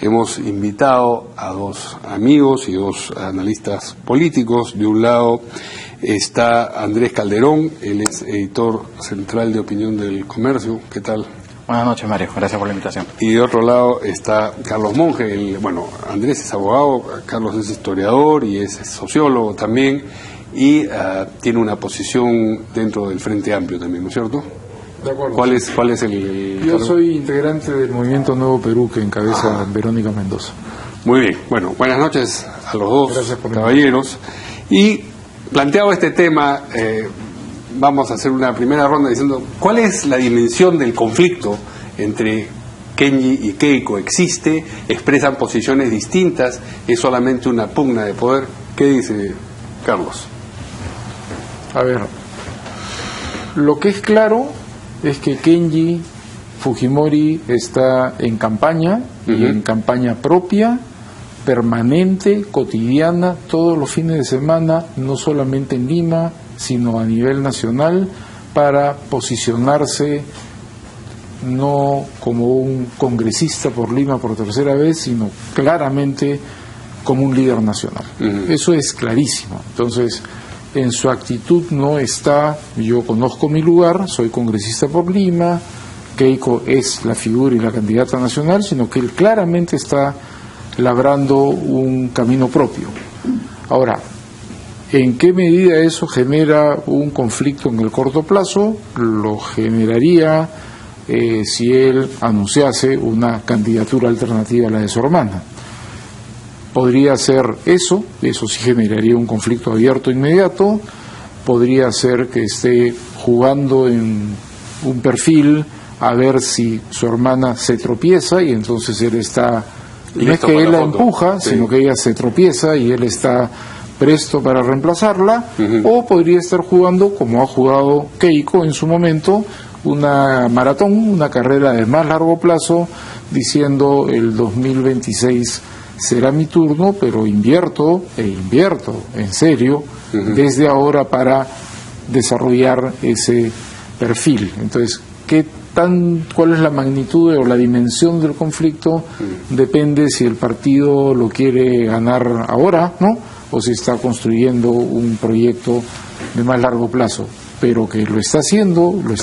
hemos invitado a dos amigos y dos analistas políticos. De un lado está Andrés Calderón, él es editor central de Opinión del Comercio. ¿Qué tal? Buenas noches, Mario. Gracias por la invitación. Y de otro lado está Carlos Monge. Andrés es abogado, Carlos es historiador y es sociólogo también, y tiene una posición dentro del Frente Amplio también, ¿no es cierto? De acuerdo. ¿Cuál es el...? Yo soy integrante del Movimiento Nuevo Perú, que encabeza Verónica Mendoza. Muy bien. Bueno, buenas noches a los dos. Gracias por caballeros. Y planteado este tema, vamos a hacer una primera ronda diciendo cuál es la dimensión del conflicto entre Kenji y Keiko. ¿Existe? ¿Expresan posiciones distintas? ¿Es solamente una pugna de poder? ¿Qué dice Carlos? A ver, lo que es claro es que Kenji Fujimori está en campaña, y en campaña propia, permanente, cotidiana, todos los fines de semana, no solamente en Lima, sino a nivel nacional, para posicionarse no como un congresista por Lima por tercera vez, sino claramente como un líder nacional. Eso es clarísimo. Entonces, en su actitud no está, yo conozco mi lugar, soy congresista por Lima, Keiko es la figura y la candidata nacional, sino que él claramente está labrando un camino propio. Ahora, ¿en qué medida eso genera un conflicto en el corto plazo? Lo generaría si él anunciase una candidatura alternativa a la de su hermana. Podría ser eso sí generaría un conflicto abierto inmediato. Podría ser que esté jugando en un perfil a ver si su hermana se tropieza, y entonces él está, no es que él la empuja, sino que ella se tropieza y él está presto para reemplazarla. O podría estar jugando, como ha jugado Keiko en su momento, una maratón, una carrera de más largo plazo, diciendo el 2026 será mi turno, pero invierto en serio desde ahora para desarrollar ese perfil. Entonces, ¿cuál es la magnitud o la dimensión del conflicto? Depende si el partido lo quiere ganar ahora, ¿no? O si está construyendo un proyecto de más largo plazo. Pero que lo está haciendo, de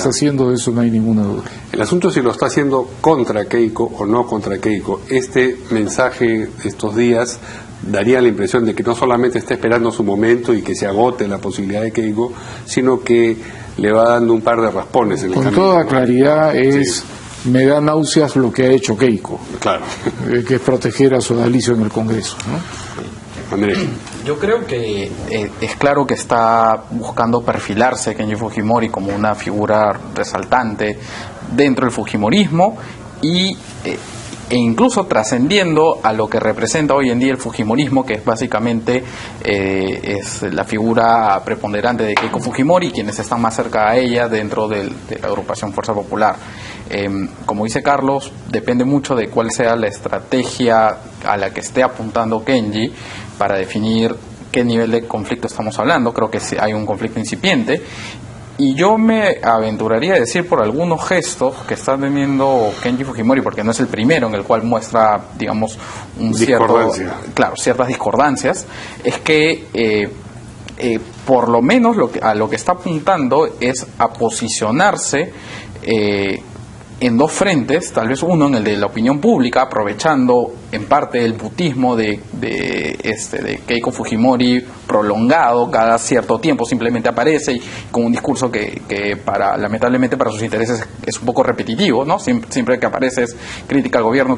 eso no hay ninguna duda. El asunto es si lo está haciendo contra Keiko o no contra Keiko. Este mensaje de estos días daría la impresión de que no solamente está esperando su momento y que se agote la posibilidad de Keiko, sino que le va dando un par de raspones en el camino. Con toda claridad me da náuseas lo que ha hecho Keiko. Claro. Que es proteger a su sodalicio en el Congreso, ¿no? Andrés. Yo creo que es claro que está buscando perfilarse Kenji Fujimori como una figura resaltante dentro del fujimorismo e incluso trascendiendo a lo que representa hoy en día el fujimorismo, que es básicamente es la figura preponderante de Keiko Fujimori, quienes están más cerca a ella dentro de la agrupación Fuerza Popular. Como dice Carlos, depende mucho de cuál sea la estrategia a la que esté apuntando Kenji para definir qué nivel de conflicto estamos hablando. Creo que hay un conflicto incipiente, y yo me aventuraría a decir, por algunos gestos que está teniendo Kenji Fujimori, porque no es el primero en el cual muestra, digamos, ciertas discordancias, es que por lo menos a lo que está apuntando es a posicionarse en dos frentes, tal vez uno en el de la opinión pública, aprovechando en parte el butismo de Keiko Fujimori prolongado, cada cierto tiempo simplemente aparece y con un discurso que lamentablemente para sus intereses es un poco repetitivo, ¿no? Siempre que aparece es crítica al gobierno.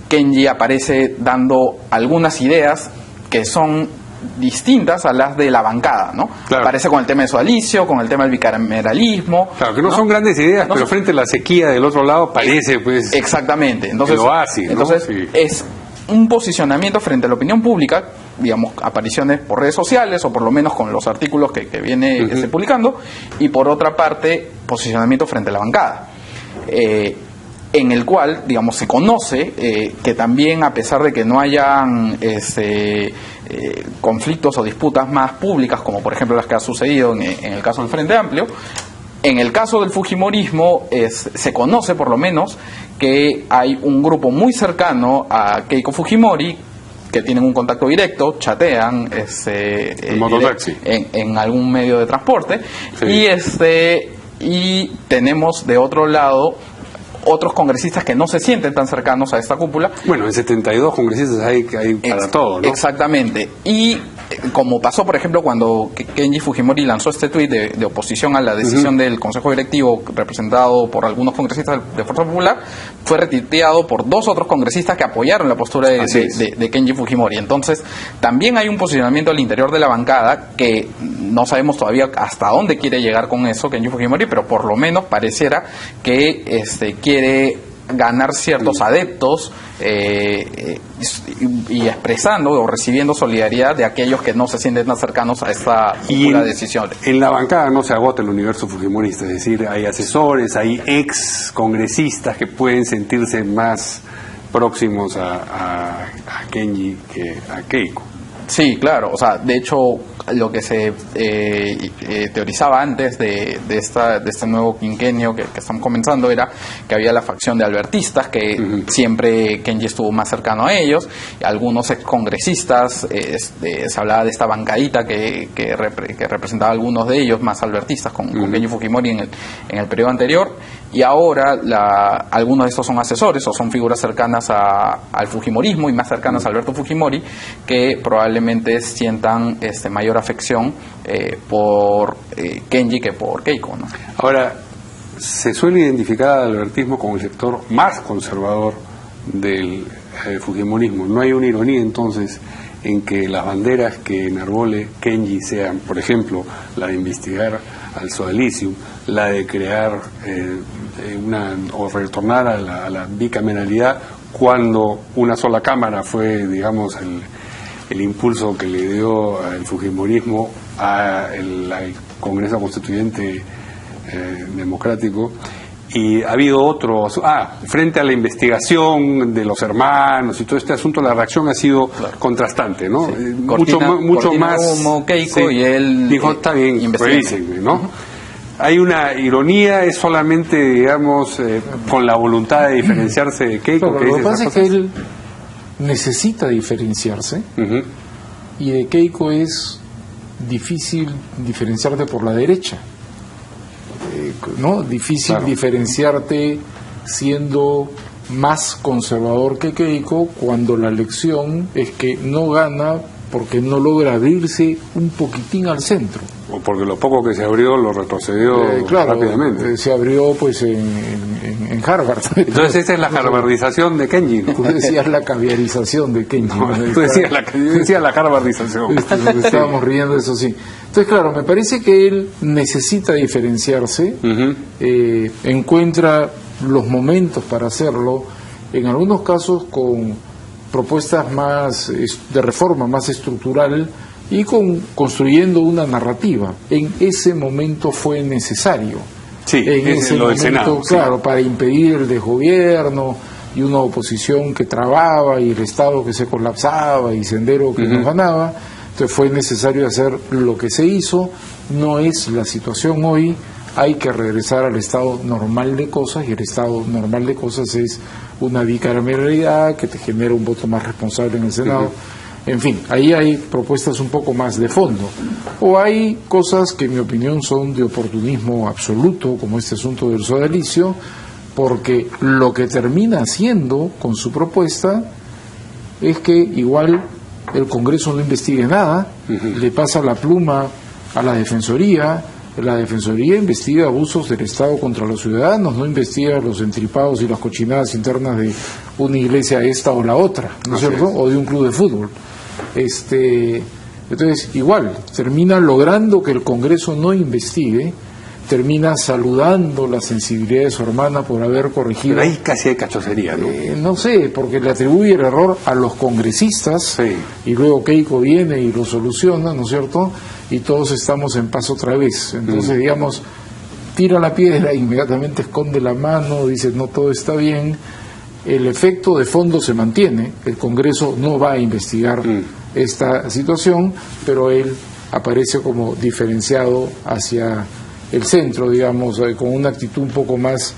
Kenji aparece dando algunas ideas que son distintas a las de la bancada, ¿no? Claro. Aparece con el tema de sodalicio, con el tema del bicameralismo. Claro, que no son grandes ideas, pero frente a la sequía del otro lado parece, pues... Exactamente. Entonces, lo hace, ¿no? Entonces, es un posicionamiento frente a la opinión pública, digamos, apariciones por redes sociales, o por lo menos con los artículos que viene publicando, y por otra parte, posicionamiento frente a la bancada. En el cual, digamos, se conoce que también, a pesar de que no hayan conflictos o disputas más públicas, como por ejemplo las que ha sucedido en el caso del Frente Amplio, en el caso del fujimorismo se conoce por lo menos que hay un grupo muy cercano a Keiko Fujimori que tienen un contacto directo, chatean en algún medio de transporte, sí. Y tenemos de otro lado otros congresistas que no se sienten tan cercanos a esta cúpula. Bueno, en 72 congresistas hay para todo, ¿no? Exactamente. Y como pasó, por ejemplo, cuando Kenji Fujimori lanzó este tuit de oposición a la decisión del Consejo Directivo representado por algunos congresistas de Fuerza Popular, fue retuiteado por 2 otros congresistas que apoyaron la postura de Kenji Fujimori. Entonces, también hay un posicionamiento al interior de la bancada que no sabemos todavía hasta dónde quiere llegar con eso Kenji Fujimori, pero por lo menos pareciera que quiere ganar ciertos adeptos y expresando o recibiendo solidaridad de aquellos que no se sienten tan cercanos a esta decisión. En la bancada no se agota el universo fujimorista, es decir, hay asesores, hay ex congresistas que pueden sentirse más próximos a Kenji que a Keiko. Sí, claro, o sea, de hecho lo que se teorizaba antes de este nuevo quinquenio que estamos comenzando era que había la facción de albertistas, que siempre Kenji estuvo más cercano a ellos, y algunos excongresistas, se hablaba de esta bancadita que representaba a algunos de ellos más albertistas con Kenji Fujimori en el periodo anterior, y ahora algunos de estos son asesores o son figuras cercanas al fujimorismo y más cercanas a Alberto Fujimori, que probablemente sientan mayor afección por Kenji que por Keiko, ¿no? Ahora, se suele identificar al albertismo como el sector más conservador del fujimorismo. ¿No hay una ironía entonces en que las banderas que enarbole Kenji sean, por ejemplo, la de investigar al sodalicio, la de crear o retornar a la bicameralidad, cuando una sola cámara fue, digamos, el impulso que le dio el fujimorismo al Congreso Constituyente Democrático? Y ha habido otros, frente a la investigación de los hermanos y todo este asunto, la reacción ha sido contrastante, ¿no? Sí. Mucho más. Como Keiko, y él dijo, está bien, revísenme, ¿no? Hay una ironía, es solamente, digamos, con la voluntad de diferenciarse de Keiko. Pero lo que pasa es que él necesita diferenciarse, y de Keiko es difícil diferenciarte por la derecha. ¿No? Difícil diferenciarte siendo más conservador que Keiko, cuando la lección es que no gana porque no logra abrirse un poquitín al centro. O porque lo poco que se abrió lo retrocedió rápidamente. Se abrió pues en Harvard. Entonces esa es la harvardización de Kenji, ¿no? Tú decías la caviarización de Kenji. No, tú decías la harvardización. Estábamos riendo, eso sí. Entonces, claro, me parece que él necesita diferenciarse, encuentra los momentos para hacerlo, en algunos casos con propuestas más de reforma, más estructural, y construyendo una narrativa. En ese momento fue necesario. Sí, en ese lo del momento, Senado, claro, para impedir el desgobierno y una oposición que trababa y el Estado que se colapsaba y Sendero que no ganaba. Entonces fue necesario hacer lo que se hizo. No es la situación hoy, hay que regresar al estado normal de cosas, y el estado normal de cosas es una bicameralidad que te genera un voto más responsable en el Senado. En fin, ahí hay propuestas un poco más de fondo, o hay cosas que en mi opinión son de oportunismo absoluto, como este asunto del sodalicio, porque lo que termina haciendo con su propuesta es que igual el Congreso no investigue nada, le pasa la pluma a la Defensoría investiga abusos del Estado contra los ciudadanos, no investiga los entripados y las cochinadas internas de una iglesia esta o la otra, ¿no es cierto? O de un club de fútbol. Entonces, igual, termina logrando que el Congreso no investigue, termina saludando la sensibilidad de su hermana por haber corregido. Pero ahí casi hay cachocería, ¿no? No sé, porque le atribuye el error a los congresistas, y luego Keiko viene y lo soluciona, ¿no es cierto? Y todos estamos en paz otra vez. Entonces, digamos, tira la piedra, inmediatamente esconde la mano, dice no, todo está bien. El efecto de fondo se mantiene, el Congreso no va a investigar esta situación, pero él aparece como diferenciado hacia el centro, digamos, con una actitud un poco más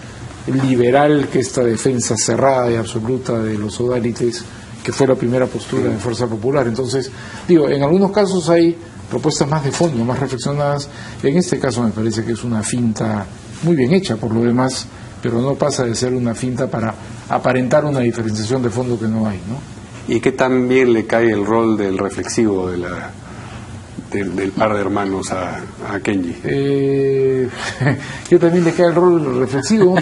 liberal que esta defensa cerrada y absoluta de los odálites, que fue la primera postura de Fuerza Popular. Entonces, digo, en algunos casos hay propuestas más de fondo, más reflexionadas. En este caso me parece que es una finta muy bien hecha por lo demás, pero no pasa de ser una finta para aparentar una diferenciación de fondo que no hay, ¿no? ¿Y qué tan bien le cae el rol del reflexivo del par de hermanos a Kenji? Que también le cae el rol reflexivo.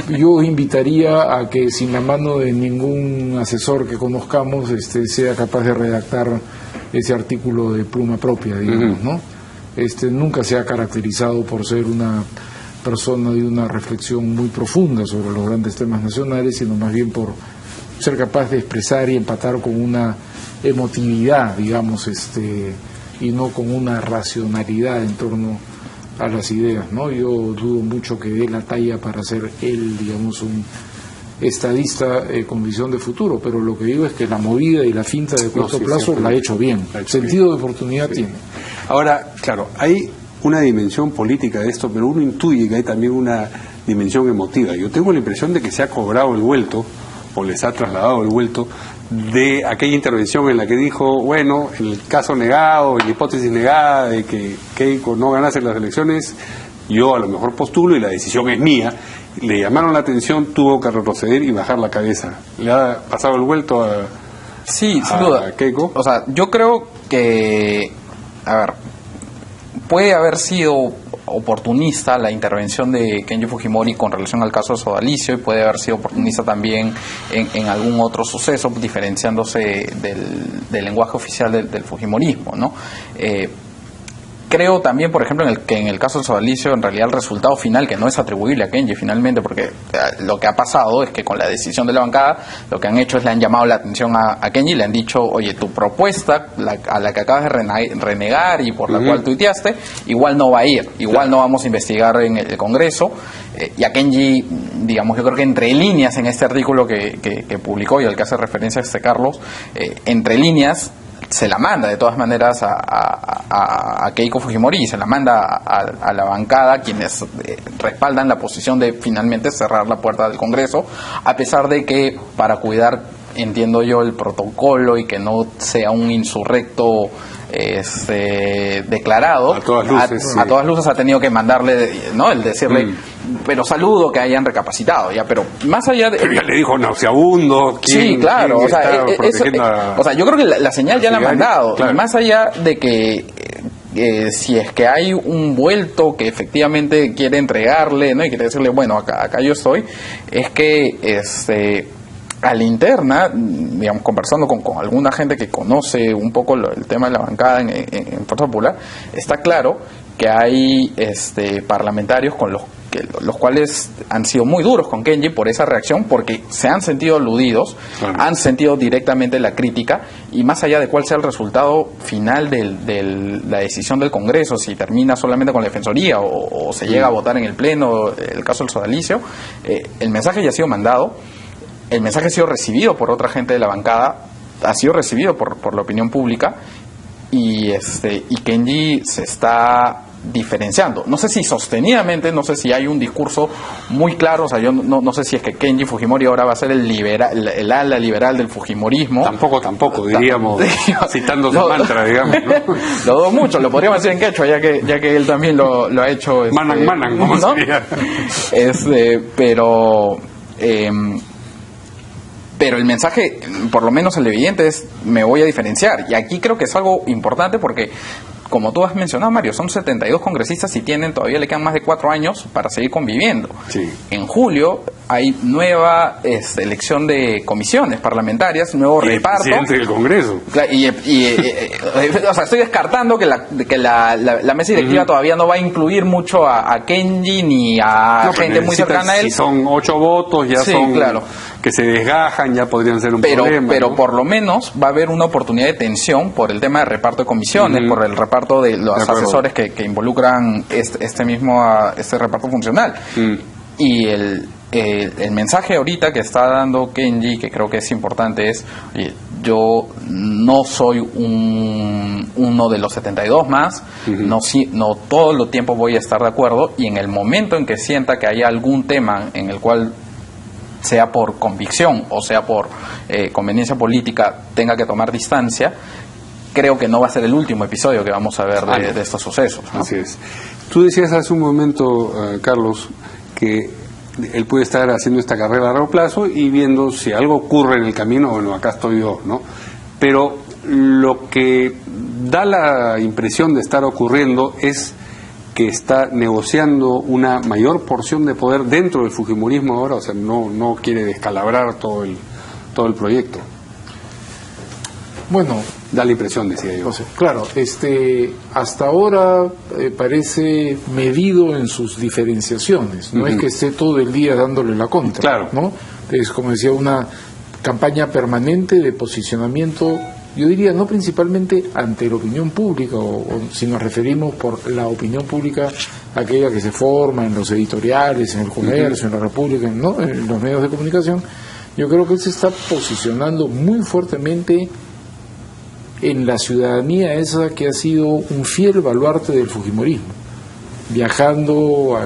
Yo invitaría a que sin la mano de ningún asesor que conozcamos sea capaz de redactar ese artículo de pluma propia, digamos, ¿no? Nunca se ha caracterizado por ser una persona de una reflexión muy profunda sobre los grandes temas nacionales, sino más bien por ser capaz de expresar y empatar con una emotividad, digamos, y no con una racionalidad en torno a las ideas, ¿no? Yo dudo mucho que dé la talla para ser él, digamos, un estadista con visión de futuro, pero lo que digo es que la movida y la finta de corto plazo la ha hecho bien, sentido de oportunidad tiene. Ahora, claro, hay una dimensión política de esto, pero uno intuye que hay también una dimensión emotiva. Yo tengo la impresión de que se ha cobrado el vuelto, o les ha trasladado el vuelto, de aquella intervención en la que dijo, bueno, en el caso negado, en la hipótesis negada de que Keiko no ganase las elecciones, yo a lo mejor postulo y la decisión es mía. Le llamaron la atención, tuvo que retroceder y bajar la cabeza. ¿Le ha pasado el vuelto a sin duda. Keiko? O sea, yo creo que, a ver, puede haber sido oportunista la intervención de Kenji Fujimori con relación al caso de Sodalicio, y puede haber sido oportunista también en algún otro suceso, diferenciándose del lenguaje oficial del Fujimorismo, ¿no? Creo también, por ejemplo, que en el caso de Sodalicio, en realidad el resultado final, que no es atribuible a Kenji finalmente, porque lo que ha pasado es que con la decisión de la bancada, lo que han hecho es le han llamado la atención a Kenji y le han dicho, oye, tu propuesta, a la que acabas de renegar y por la cual tuiteaste, igual no va a ir, igual no vamos a investigar en el Congreso. Y a Kenji, digamos, yo creo que entre líneas en este artículo que publicó y al que hace referencia Carlos, entre líneas, se la manda de todas maneras a Keiko Fujimori, y se la manda a la bancada, quienes respaldan la posición de finalmente cerrar la puerta del Congreso, a pesar de que para cuidar, entiendo yo, el protocolo y que no sea un insurrecto declarado, a todas luces ha tenido que mandarle, ¿no?, el decirle, pero saludo que hayan recapacitado, ya, pero más allá de... Pero ya le dijo nauseabundo. Sí, claro, o sea, yo creo que la señal ya la ha mandado, claro. Y más allá de que si es que hay un vuelto que efectivamente quiere entregarle, ¿no?, y quiere decirle, bueno, acá yo estoy, es que a la interna, digamos, conversando con alguna gente que conoce un poco el tema de la bancada en Fuerza Popular, está claro que hay parlamentarios con los cuales han sido muy duros con Kenji por esa reacción, porque se han sentido aludidos, han sentido directamente la crítica, y más allá de cuál sea el resultado final de la decisión del Congreso, si termina solamente con la Defensoría o se llega a votar en el Pleno, el caso del Sodalicio, el mensaje ya ha sido mandado. El mensaje ha sido recibido por otra gente de la bancada, ha sido recibido por la opinión pública, y Kenji se está diferenciando. No sé si sostenidamente, no sé si hay un discurso muy claro, o sea, yo no sé si es que Kenji Fujimori ahora va a ser el ala liberal del fujimorismo. Tampoco, diríamos, citando su mantra, digamos, ¿no? Lo dudo mucho, lo podríamos decir en quechua, ya que él también lo ha hecho. Manan, ¿cómo ¿no? sería? Pero el mensaje, por lo menos el evidente, es: me voy a diferenciar. Y aquí creo que es algo importante porque, como tú has mencionado, Mario, son 72 congresistas y todavía le quedan más de 4 años para seguir conviviendo. Sí. En julio hay nueva elección de comisiones parlamentarias, nuevo reparto. El presidente del Congreso. O sea, estoy descartando que la mesa directiva todavía no va a incluir mucho a Kenji ni a gente muy cercana a él. Si son 8 votos, ya son... Claro. Que se desgajan, ya podrían ser un problema. Pero ¿no? Por lo menos va a haber una oportunidad de tensión por el tema de reparto de comisiones, por el reparto de los asesores que involucran este reparto funcional. Y el mensaje ahorita que está dando Kenji, que creo que es importante, es: oye, yo no soy uno de los 72 más, no todo el tiempo voy a estar de acuerdo, y en el momento en que sienta que haya algún tema en el cual, sea por convicción o sea por conveniencia política, tenga que tomar distancia, creo que no va a ser el último episodio que vamos a ver de estos sucesos, ¿no? Así es. Tú decías hace un momento, Carlos, que él puede estar haciendo esta carrera a largo plazo y viendo si algo ocurre en el camino. Bueno, acá estoy yo, ¿no? Pero lo que da la impresión de estar ocurriendo es que está negociando una mayor porción de poder dentro del fujimorismo ahora, o sea, no quiere descalabrar todo el proyecto. Bueno, da la impresión, decía yo. O sea, claro, hasta ahora parece medido en sus diferenciaciones, no es que esté todo el día dándole la contra, claro, ¿no? Es, como decía, una campaña permanente de posicionamiento, yo diría, no principalmente ante la opinión pública, o si nos referimos por la opinión pública, aquella que se forma en los editoriales, en el comercio, en la República, ¿no?, en los medios de comunicación. Yo creo que él se está posicionando muy fuertemente en la ciudadanía esa que ha sido un fiel baluarte del fujimorismo, viajando,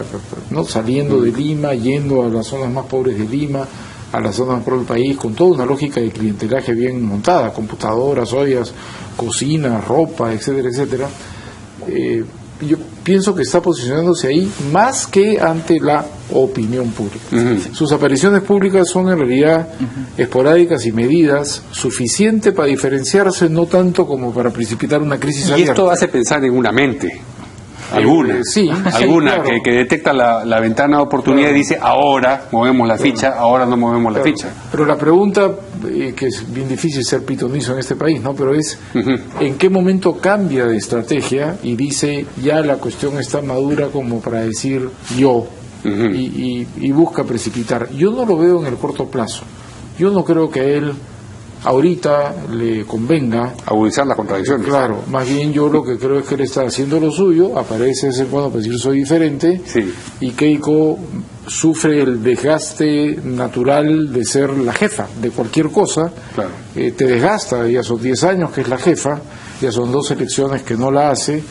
¿no?, saliendo de Lima, yendo a las zonas más pobres de Lima, a las zonas más pobres del país, con toda una lógica de clientelaje bien montada, computadoras, ollas, cocina, ropa, etcétera, etcétera. Yo pienso que está posicionándose ahí más que ante la opinión pública. Sus apariciones públicas son en realidad esporádicas y medidas, suficiente para diferenciarse, no tanto como para precipitar una crisis abierta. Y esto hace pensar en una mente, alguna, claro, que detecta la ventana de oportunidad, y dice, ahora movemos la ficha, ahora no movemos la ficha. Pero la pregunta, que es bien difícil ser pitonizo en este país, ¿no?, pero es ¿en qué momento cambia de estrategia y dice, ya la cuestión está madura como para decir yo, y busca precipitar? Yo no lo veo en el corto plazo. Yo no creo que a él ahorita le convenga agudizar las contradicciones. Claro, más bien yo lo que creo es que él está haciendo lo suyo, aparece ese bueno para decir soy diferente, y Keiko sufre el desgaste natural de ser la jefa de cualquier cosa. Claro. Te desgasta, ya son 10 años que es la jefa, ya son 2 elecciones que no la hace,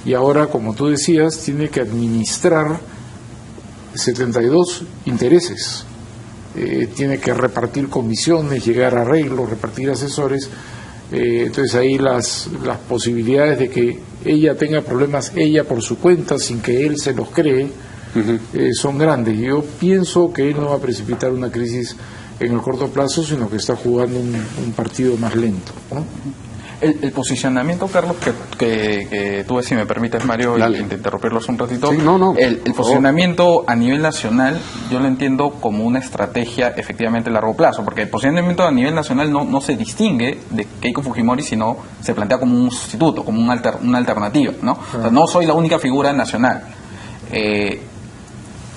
y ahora, como tú decías, tiene que administrar 72 intereses. Tiene que repartir comisiones, llegar a arreglos, repartir asesores. Entonces ahí las posibilidades de que ella tenga problemas, ella por su cuenta, sin que él se los cree, son grandes. Yo pienso que él no va a precipitar una crisis en el corto plazo, sino que está jugando un partido más lento, ¿no? El posicionamiento, Carlos, que tú, si me permites, Mario, y interrumpirlos un ratito. Sí, no. El posicionamiento a nivel nacional, yo lo entiendo como una estrategia efectivamente a largo plazo, porque el posicionamiento a nivel nacional no se distingue de Keiko Fujimori, sino se plantea como un sustituto, como una alternativa, ¿no? O sea, no soy la única figura nacional.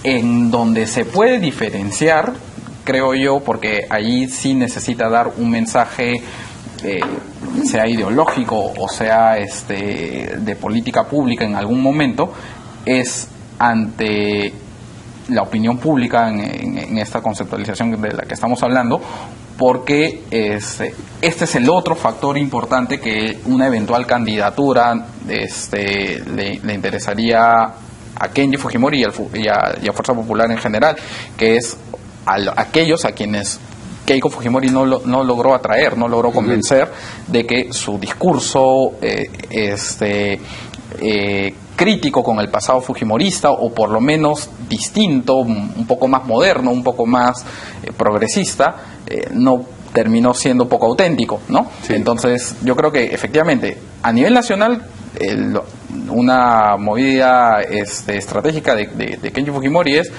En donde se puede diferenciar, creo yo, porque allí sí necesita dar un mensaje, sea ideológico o sea de política pública en algún momento, es ante la opinión pública en esta conceptualización de la que estamos hablando, porque este es el otro factor importante que una eventual candidatura le interesaría a Kenji Fujimori y a Fuerza Popular en general, que es aquellos a quienes Keiko Fujimori no logró atraer, no logró convencer de que su discurso crítico con el pasado fujimorista, o por lo menos distinto, un poco más moderno, un poco más progresista, no terminó siendo poco auténtico, ¿no? Sí. Entonces yo creo que efectivamente a nivel nacional una movida estratégica de Kenji Fujimori es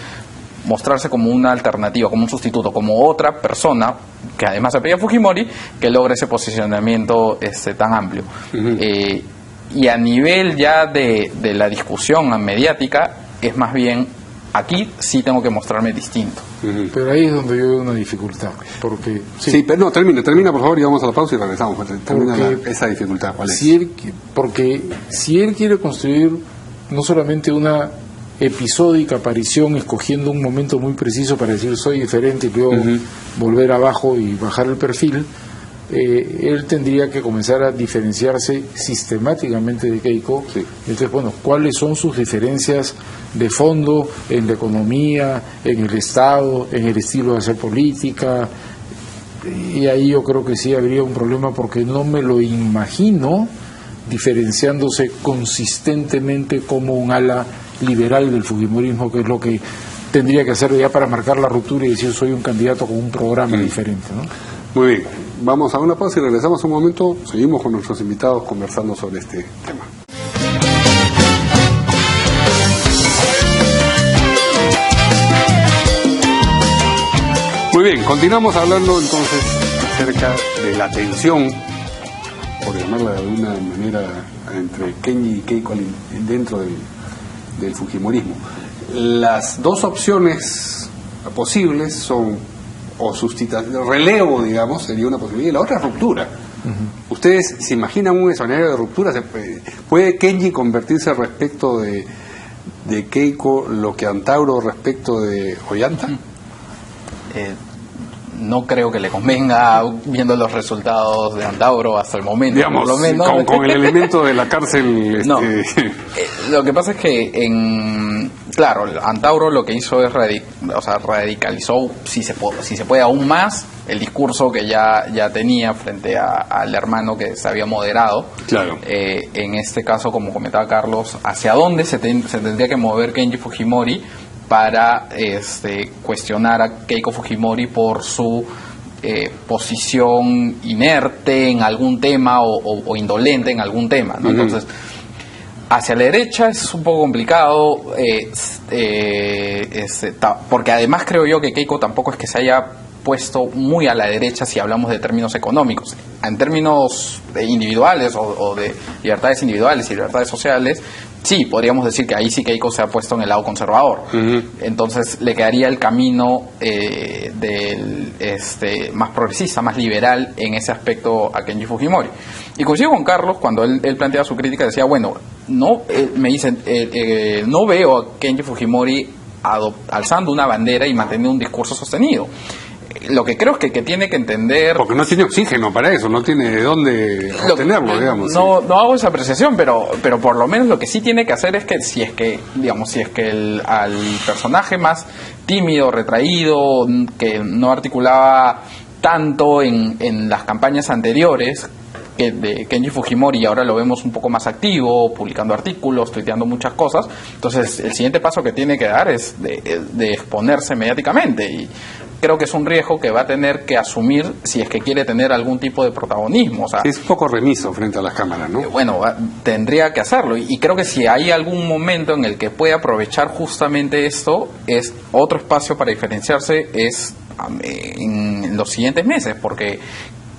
mostrarse como una alternativa, como un sustituto, como otra persona que además se apellida Fujimori, que logre ese posicionamiento tan amplio. Y a nivel ya de la discusión mediática, es más bien, aquí sí tengo que mostrarme distinto. Pero ahí es donde yo veo una dificultad, porque... Sí, pero no, termina por favor, y vamos a la pausa y regresamos. Termina esa dificultad, ¿cuál es? Porque si él quiere construir no solamente una episódica aparición, escogiendo un momento muy preciso para decir soy diferente y luego volver abajo y bajar el perfil, él tendría que comenzar a diferenciarse sistemáticamente de Keiko. Sí. Entonces, bueno, ¿cuáles son sus diferencias de fondo en la economía, en el Estado, en el estilo de hacer política? Y ahí yo creo que sí habría un problema, porque no me lo imagino diferenciándose consistentemente como un ala liberal del fujimorismo, que es lo que tendría que hacer ya para marcar la ruptura y decir soy un candidato con un programa diferente, ¿no? Muy bien, vamos a una pausa y regresamos un momento. Seguimos con nuestros invitados conversando sobre este tema. Muy bien, continuamos hablando entonces acerca de la tensión, por llamarla de alguna manera, entre Kenji y Keiko dentro del fujimorismo. Las dos opciones posibles son o relevo, digamos, sería una posibilidad, y la otra es ruptura. ¿Ustedes se imaginan un escenario de ruptura? ¿Puede Kenji convertirse respecto de Keiko lo que Antauro respecto de Ollanta? No creo que le convenga, viendo los resultados de Antauro hasta el momento. Digamos, por lo menos. con el elemento de la cárcel. No. Lo que pasa es que, claro, Antauro lo que hizo es radicalizó, si se puede aún más, el discurso que ya tenía frente al hermano que se había moderado. Claro. En este caso, como comentaba Carlos, ¿hacia dónde se tendría que mover Kenji Fujimori para cuestionar a Keiko Fujimori por su posición inerte en algún tema o indolente en algún tema, ¿no? Entonces, hacia la derecha es un poco complicado, porque además creo yo que Keiko tampoco es que se haya puesto muy a la derecha si hablamos de términos económicos. En términos individuales o de libertades individuales y libertades sociales, sí, podríamos decir que ahí sí Keiko se ha puesto en el lado conservador. Entonces le quedaría el camino del más progresista, más liberal en ese aspecto a Kenji Fujimori. Y coincido con Carlos cuando él plantea su crítica, decía, bueno, no veo a Kenji Fujimori alzando una bandera y manteniendo un discurso sostenido. Lo que creo es que tiene que entender... Porque no tiene oxígeno para eso, no tiene de dónde obtenerlo, digamos. No hago esa apreciación, pero por lo menos lo que sí tiene que hacer es que si es que al personaje más tímido, retraído, que no articulaba tanto en las campañas anteriores, que de Kenji Fujimori, y ahora lo vemos un poco más activo, publicando artículos, tuiteando muchas cosas, entonces el siguiente paso que tiene que dar es de exponerse mediáticamente, y creo que es un riesgo que va a tener que asumir si es que quiere tener algún tipo de protagonismo. O sea, es un poco remiso frente a las cámaras, ¿no? Bueno, tendría que hacerlo, y creo que si hay algún momento en el que puede aprovechar justamente esto, es otro espacio para diferenciarse, es en los siguientes meses, porque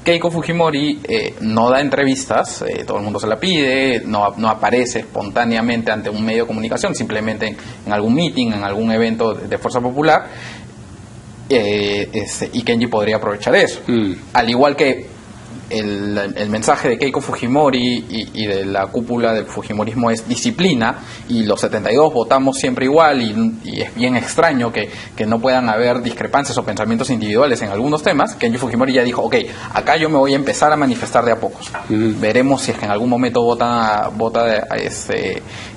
Keiko Fujimori no da entrevistas, todo el mundo se la pide, no aparece espontáneamente ante un medio de comunicación, simplemente en algún meeting, en algún evento de Fuerza Popular, y Kenji podría aprovechar eso. Al igual que el mensaje de Keiko Fujimori y de la cúpula del Fujimorismo es disciplina, y los 72 votamos siempre igual, y es bien extraño que no puedan haber discrepancias o pensamientos individuales en algunos temas. Kenji Fujimori ya dijo, acá yo me voy a empezar a manifestar de a pocos. Veremos si es que en algún momento vota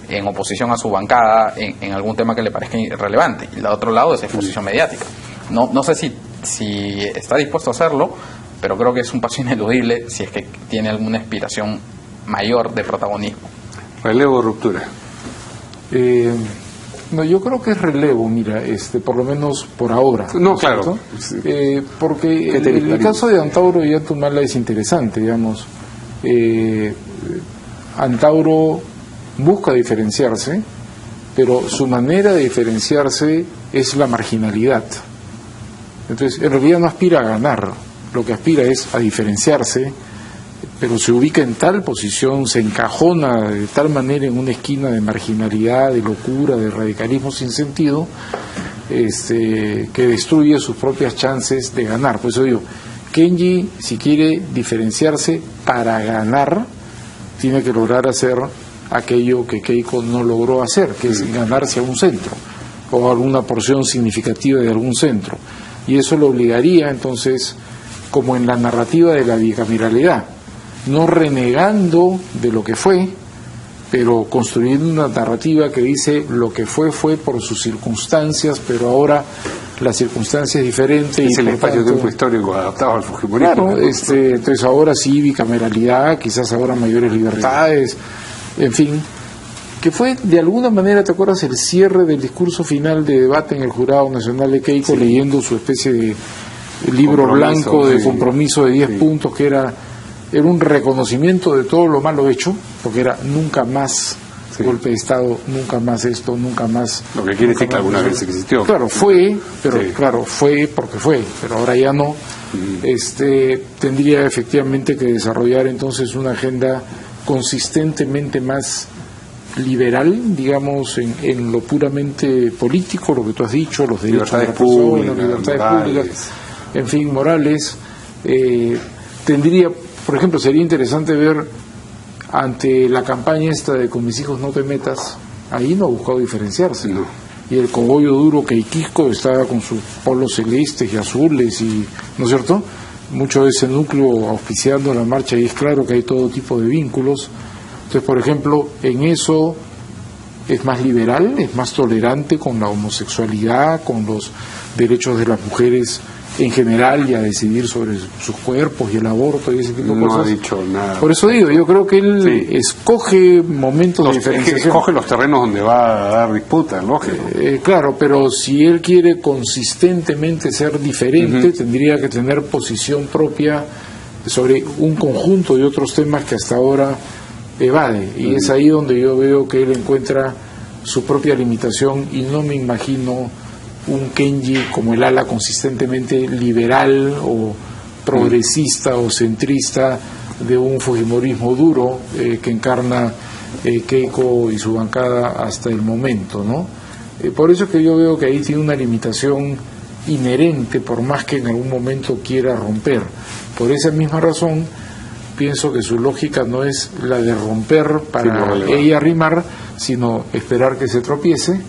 en oposición a su bancada en algún tema que le parezca irrelevante, y el otro lado es exposición mediática. No sé si está dispuesto a hacerlo, pero creo que es un paso ineludible si es que tiene alguna aspiración mayor de protagonismo. ¿Relevo o ruptura? No, yo creo que es relevo, mira, por lo menos por ahora. No, claro. Porque el caso de Antauro y Antumala es interesante, digamos. Antauro busca diferenciarse, pero su manera de diferenciarse es la marginalidad. Entonces, en realidad no aspira a ganar, lo que aspira es a diferenciarse, pero se ubica en tal posición, se encajona de tal manera en una esquina de marginalidad, de locura, de radicalismo sin sentido, que destruye sus propias chances de ganar. Por eso digo, Kenji, si quiere diferenciarse para ganar, tiene que lograr hacer aquello que Keiko no logró hacer, que es ganarse a un centro, o alguna porción significativa de algún centro. Y eso lo obligaría entonces como en la narrativa de la bicameralidad, no renegando de lo que fue, pero construyendo una narrativa que dice lo que fue por sus circunstancias, pero ahora la circunstancia es diferente. Es y el por espacio-tiempo tanto, histórico adaptado al fujimorismo. claro, entonces ahora sí bicameralidad, quizás ahora mayores libertades, en fin, que fue de alguna manera, ¿te acuerdas el cierre del discurso final de debate en el Jurado Nacional de Keiko, leyendo su especie de libro blanco de compromiso de 10 puntos, que era un reconocimiento de todo lo malo hecho, porque era nunca más golpe de Estado, nunca más esto, nunca más... Lo que quiere decir que alguna vez existió. Claro, fue, pero claro, fue porque fue, pero ahora ya no. Tendría efectivamente que desarrollar entonces una agenda consistentemente más liberal, digamos, en lo puramente político, lo que tú has dicho, los derechos de la persona, libertades públicas, en fin, morales. Tendría, por ejemplo, sería interesante ver ante la campaña esta de Con mis hijos no te metas, ahí no ha buscado diferenciarse. No. Y el cogollo duro Queiquisco estaba con sus polos celestes y azules, y ¿no es cierto? Mucho de ese núcleo auspiciando la marcha, y es claro que hay todo tipo de vínculos. Entonces, por ejemplo, en eso es más liberal, es más tolerante con la homosexualidad, con los derechos de las mujeres en general y a decidir sobre sus cuerpos y el aborto y ese tipo de cosas. No ha dicho nada. Por eso digo, yo creo que él escoge momentos de diferenciación. Escoge los terrenos donde va a dar disputa, lógico. Claro, pero si él quiere consistentemente ser diferente, tendría que tener posición propia sobre un conjunto de otros temas que hasta ahora evade, y es ahí donde yo veo que él encuentra su propia limitación, y no me imagino un Kenji como el ala consistentemente liberal o progresista o centrista de un fujimorismo duro que encarna Keiko y su bancada hasta el momento, ¿no? Por eso es que yo veo que ahí tiene una limitación inherente, por más que en algún momento quiera romper. Por esa misma razón pienso que su lógica no es la de romper para ella arrimar, sino esperar que se tropiece,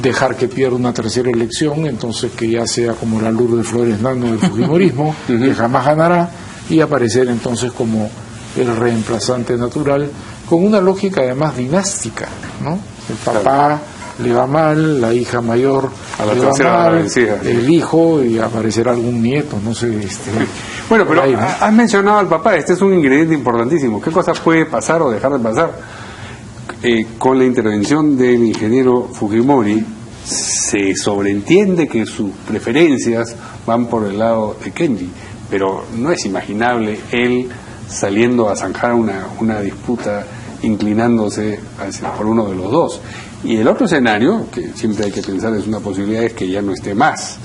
dejar que pierda una tercera elección, entonces que ya sea como la Lourdes Flores Nano del fujimorismo, que jamás ganará, y aparecer entonces como el reemplazante natural, con una lógica además dinástica, ¿no? El papá le va mal, la hija mayor a la le va mal, vencida, el hijo, y aparecerá algún nieto, no sé. Bueno, pero ahí, ¿no? Has mencionado al papá, este es un ingrediente importantísimo. ¿Qué cosas puede pasar o dejar de pasar? Con la intervención del ingeniero Fujimori, se sobreentiende que sus preferencias van por el lado de Kenji, pero no es imaginable él saliendo a zanjar una disputa inclinándose por uno de los dos. Y el otro escenario, que siempre hay que pensar es una posibilidad, es que ya no esté más,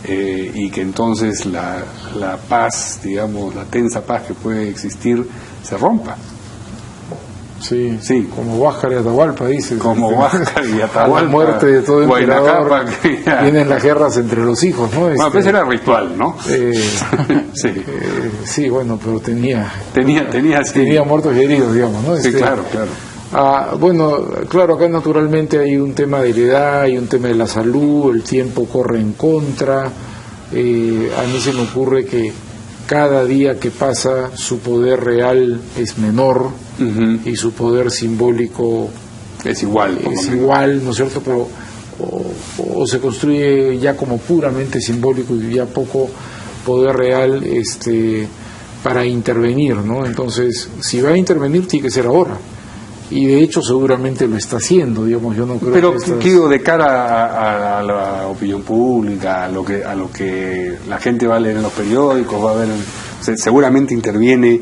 y que entonces la paz, digamos, la tensa paz que puede existir, se rompa. Sí, sí, como Huáscar y Atahualpa, dice. Como Huáscar y Atahualpa. A la muerte de todo emperador ya vienen las guerras entre los hijos, ¿no? Bueno, pues era ritual, ¿no? Sí. Sí, bueno, pero tenía muertos y heridos, digamos, ¿no? Sí, claro. Bueno, claro, acá naturalmente hay un tema de la edad, hay un tema de la salud, el tiempo corre en contra. A mí se me ocurre que cada día que pasa su poder real es menor, y su poder simbólico es igual, ¿no es cierto? Pero o se construye ya como puramente simbólico y ya poco poder real para intervenir, ¿no? Entonces, si va a intervenir tiene que ser ahora. Y de hecho seguramente lo está haciendo, digamos, yo no creo. Pero digo, de cara a la opinión pública, a lo que la gente va a leer en los periódicos, va a ver, seguramente interviene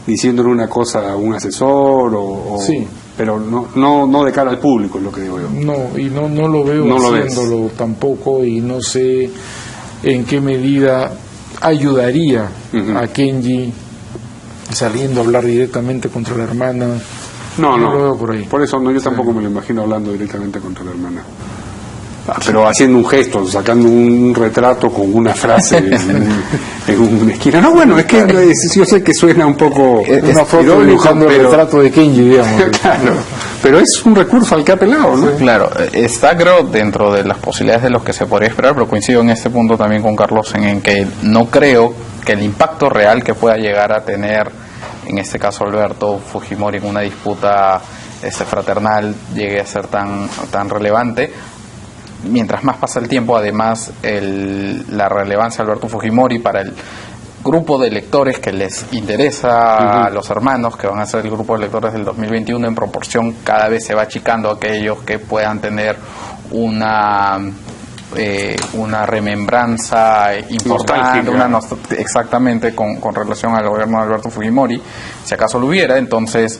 diciéndole una cosa a un asesor sí, pero no de cara al público, es lo que digo yo. No, y no lo veo haciéndolo tampoco, y no sé en qué medida ayudaría a Kenji saliendo a hablar directamente contra la hermana. No lo veo por ahí. Por eso yo tampoco me lo imagino hablando directamente contra la hermana. pero haciendo un gesto, sacando un retrato con una frase en una esquina. No, bueno, es que yo sé que suena un poco una foto irónico, dibujando el retrato de Kenji, digamos. claro, pero es un recurso al que ha apelado, ¿no? Claro, está creo dentro de las posibilidades de los que se podría esperar, pero coincido en este punto también con Carlos en que no creo que el impacto real que pueda llegar a tener, en este caso Alberto Fujimori, en una disputa fraternal llegue a ser tan relevante. Mientras más pasa el tiempo, además la relevancia de Alberto Fujimori para el grupo de electores que les interesa a los hermanos, que van a ser el grupo de electores del 2021, en proporción cada vez se va achicando aquellos que puedan tener una remembranza importante, exactamente con relación al gobierno de Alberto Fujimori, si acaso lo hubiera. Entonces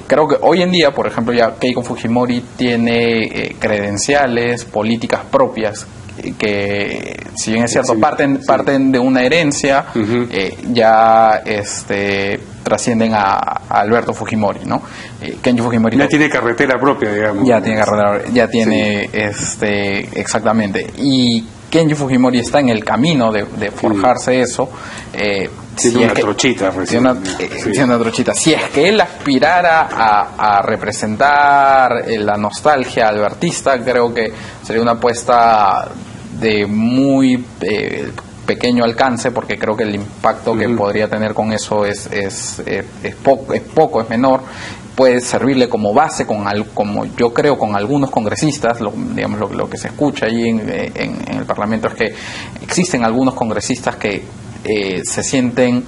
creo que hoy en día, por ejemplo, ya Keiko Fujimori tiene credenciales políticas propias que, si bien es cierto, parten de una herencia, ya trascienden a Alberto Fujimori, ¿no? Kenji Fujimori ya tiene carretera propia, digamos. Ya tiene exactamente. Y Kenji Fujimori está en el camino de forjarse eso. Tiene una trochita recién. Tiene una trochita. Si es que él aspirara a representar la nostalgia albertista, creo que sería una apuesta de muy pequeño alcance, porque creo que el impacto que podría tener con eso es menor. Puede servirle como base, como yo creo, con algunos congresistas. Lo que se escucha ahí en el Parlamento es que existen algunos congresistas que se sienten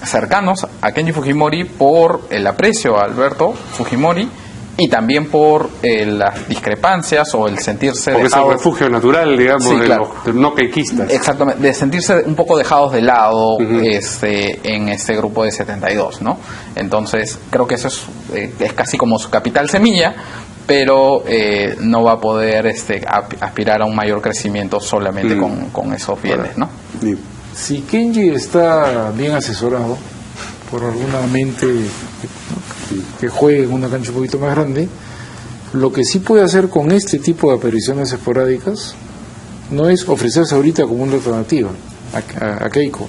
cercanos a Kenji Fujimori por el aprecio a Alberto Fujimori, y también por las discrepancias o el sentirse porque dejados, es el refugio natural, digamos, sí, de claro, los no keikistas. Exactamente, de sentirse un poco dejados de lado en este grupo de 72, ¿no? Entonces creo que eso es casi como su capital semilla, pero no va a poder aspirar a un mayor crecimiento solamente con esos bienes, ¿no? Sí. Si Kenji está bien asesorado por alguna mente que juegue en una cancha un poquito más grande, lo que sí puede hacer con este tipo de apariciones esporádicas no es ofrecerse ahorita como una alternativa a Keiko,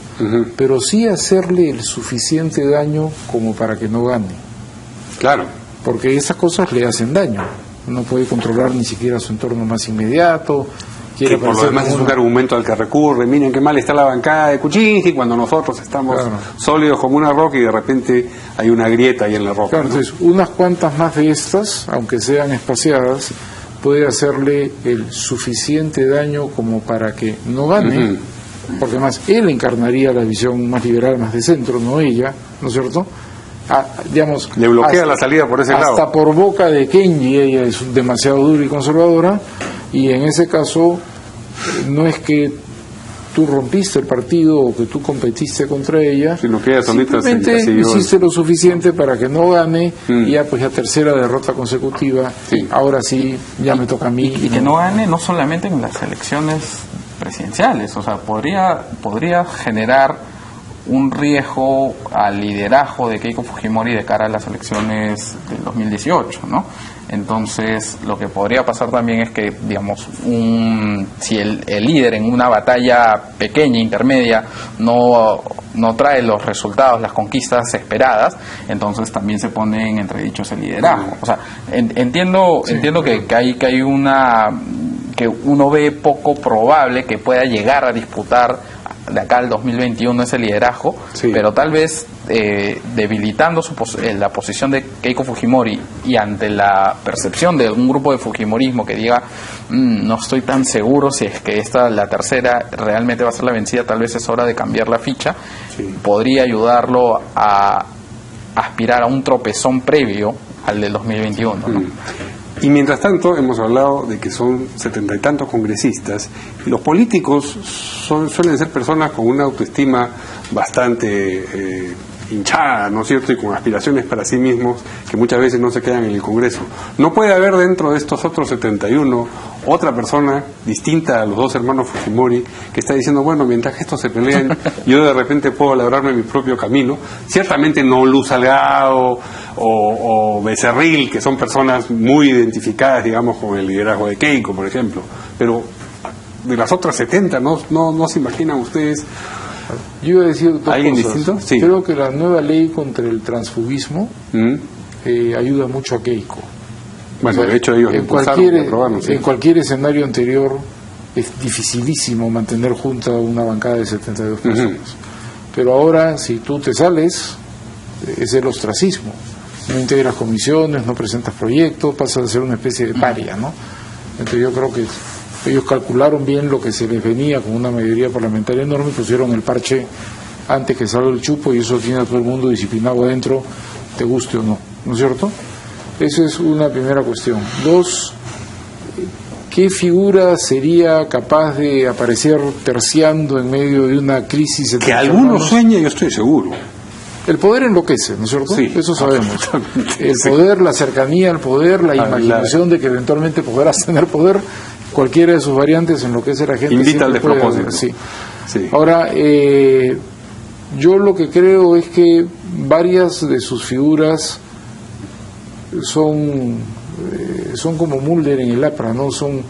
pero sí hacerle el suficiente daño como para que no gane. Claro. Porque esas cosas le hacen daño. No puede controlar ni siquiera su entorno más inmediato. Que por lo demás es un argumento al que recurre. Miren qué mal está la bancada de Kuczynski cuando nosotros estamos sólidos como una roca y de repente hay una grieta ahí en la roca. Claro, ¿no? entonces unas cuantas más de estas, aunque sean espaciadas, puede hacerle el suficiente daño como para que no gane, porque además él encarnaría la visión más liberal, más de centro, no ella, ¿no es cierto? Digamos, le bloquea la salida por ese lado. Hasta por boca de Kenji, ella es demasiado dura y conservadora, y en ese caso no es que tú rompiste el partido o que tú competiste contra ella, sino que ella simplemente hiciste lo suficiente para que no gane, y ya pues ya tercera derrota consecutiva, ahora sí, ya me toca a mí. Y que no gane no solamente en las elecciones presidenciales, o sea, podría generar un riesgo al liderazgo de Keiko Fujimori de cara a las elecciones del 2018, ¿no? Entonces, lo que podría pasar también es que, digamos, si el líder en una batalla pequeña, intermedia, no trae los resultados, las conquistas esperadas, entonces también se pone en entredicho ese liderazgo. O sea, entiendo que hay que uno ve poco probable que pueda llegar a disputar de acá al 2021 ese liderazgo, pero tal vez debilitando la posición de Keiko Fujimori y ante la percepción de un grupo de fujimorismo que diga no estoy tan seguro si es que la tercera realmente va a ser la vencida, tal vez es hora de cambiar la ficha, podría ayudarlo a aspirar a un tropezón previo al del 2021, ¿no? Y mientras tanto hemos hablado de que son 70 y tantos congresistas, y los políticos suelen ser personas con una autoestima bastante hinchada, ¿no es cierto?, y con aspiraciones para sí mismos que muchas veces no se quedan en el Congreso. No puede haber dentro de estos otros 71 otra persona distinta a los dos hermanos Fujimori que está diciendo, bueno, mientras que estos se pelean, yo de repente puedo labrarme mi propio camino. Ciertamente no Luz Salgado o Becerril, que son personas muy identificadas, digamos, con el liderazgo de Keiko, por ejemplo, pero de las otras 70, no se imaginan ustedes. Yo iba a decir dos ¿Alguien cosas. distinto? Sí. Creo que la nueva ley contra el transfugismo ayuda mucho a Keiko. Bueno, O sea, de hecho ellos en impulsaron y aprobaron, sí. en cualquier escenario anterior es dificilísimo mantener junta una bancada de 72 personas. Pero ahora, si tú te sales, es el ostracismo. No integras comisiones, no presentas proyectos, pasas a ser una especie de paria, ¿no? Entonces yo creo que ellos calcularon bien lo que se les venía con una mayoría parlamentaria enorme y pusieron el parche antes que salga el chupo, y eso tiene a todo el mundo disciplinado adentro, te guste o no, ¿no es cierto? Esa es una primera cuestión. Dos, ¿qué figura sería capaz de aparecer terciando en medio de una crisis? Que algunos sueña, yo estoy seguro. El poder enloquece, ¿no es cierto? Sí, eso sabemos. El sí. poder, la cercanía al poder, la imaginación de que eventualmente podrás tener poder, cualquiera de sus variantes enloquece a la gente. Invita al Siempre puede despropósito. haber, sí. Sí. Ahora, yo lo que creo es que varias de sus figuras son como Mulder en el APRA, ¿no? Son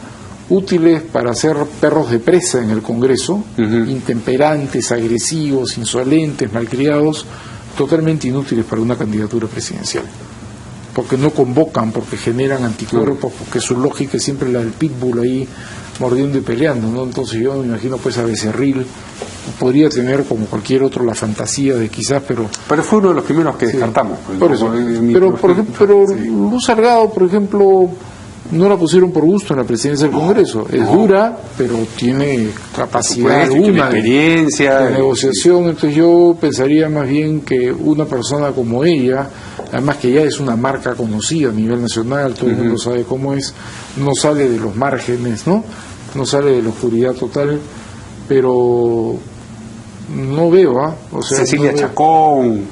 útiles para ser perros de presa en el Congreso, intemperantes, agresivos, insolentes, malcriados, totalmente inútiles para una candidatura presidencial, porque no convocan, porque generan anticuerpos, porque su lógica es siempre la del pitbull ahí mordiendo y peleando, ¿no? Entonces yo me imagino pues a Becerril podría tener, como cualquier otro, la fantasía de quizás, pero fue uno de los primeros que descartamos. Por eso. Pero sí. Luz Salgado, por ejemplo, no la pusieron por gusto en la presidencia del Congreso. Es dura, pero tiene capacidad tiene experiencia, de negociación. Entonces yo pensaría más bien que una persona como ella, además que ya es una marca conocida a nivel nacional, todo el mundo sabe cómo es, no sale de los márgenes, no sale de la oscuridad total, pero no veo, o sea, Cecilia no veo. Chacón.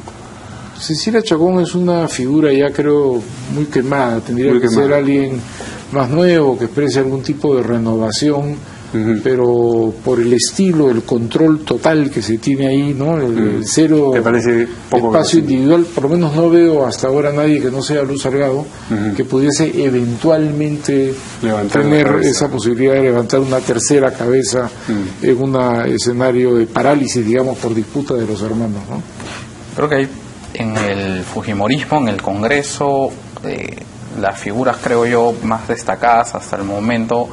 Cecilia Chacón es una figura ya creo muy quemada, tendría que ser alguien más nuevo, que exprese algún tipo de renovación, pero por el estilo, el control total que se tiene ahí, ¿no? El cero espacio individual, por lo menos no veo hasta ahora nadie que no sea Luz Salgado que pudiese eventualmente tener esa posibilidad de levantar una tercera cabeza en un escenario de parálisis, digamos, por disputa de los hermanos, ¿no? Creo que hay en el fujimorismo, en el Congreso, las figuras, creo yo, más destacadas hasta el momento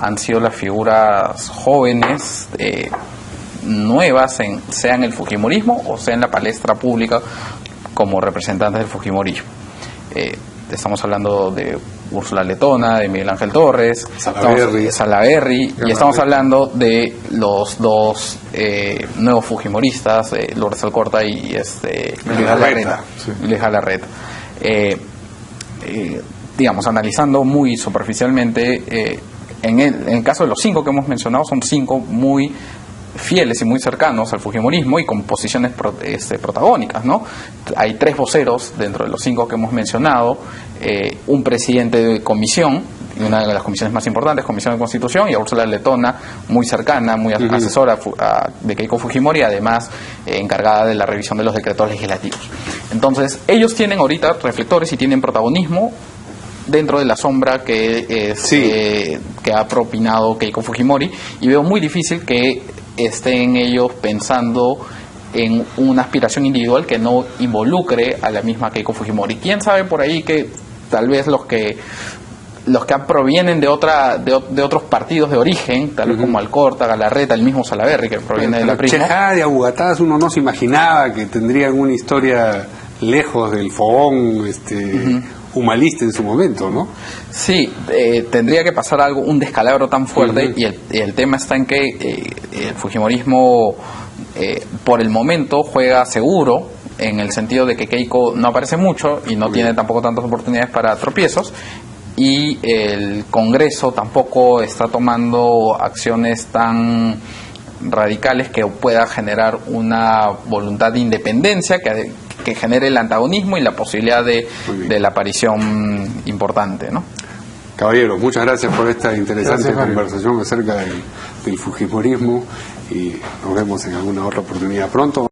han sido las figuras jóvenes, nuevas, sea en el fujimorismo o sea en la palestra pública como representantes del fujimorismo. Estamos hablando de Úrsula Letona, de Miguel Ángel Torres, Salaverry, y estamos hablando de los dos nuevos fujimoristas, Lourdes Alcorta y Luis Galarreta. Digamos, analizando muy superficialmente, en el caso de los 5 que hemos mencionado, son 5 muy fieles y muy cercanos al fujimorismo y con posiciones protagónicas, ¿no? Hay 3 voceros dentro de los 5 que hemos mencionado, un presidente de comisión, y una de las comisiones más importantes, Comisión de Constitución, y a Úrsula Letona, muy cercana, muy asesora de Keiko Fujimori, además encargada de la revisión de los decretos legislativos. Entonces, ellos tienen ahorita reflectores y tienen protagonismo dentro de la sombra que ha propinado Keiko Fujimori, y veo muy difícil que estén ellos pensando en una aspiración individual que no involucre a la misma Keiko Fujimori. ¿Quién sabe por ahí que tal vez los que provienen de otros partidos de origen, tal vez como Alcorta, Galarreta, el mismo Salaverry, que proviene de la Prismo? Chejá y Abugatadas uno no se imaginaba que tendrían una historia lejos del fogón humanista en su momento, ¿no? Sí, tendría que pasar algo, un descalabro tan fuerte, y el tema está en que el fujimorismo por el momento juega seguro, en el sentido de que Keiko no aparece mucho y no tiene tampoco tantas oportunidades para tropiezos, y el Congreso tampoco está tomando acciones tan radicales que pueda generar una voluntad de independencia que genere el antagonismo y la posibilidad de la aparición importante, ¿no? Caballeros, muchas gracias por esta interesante Gracias, conversación acerca del fujimorismo y nos vemos en alguna otra oportunidad pronto.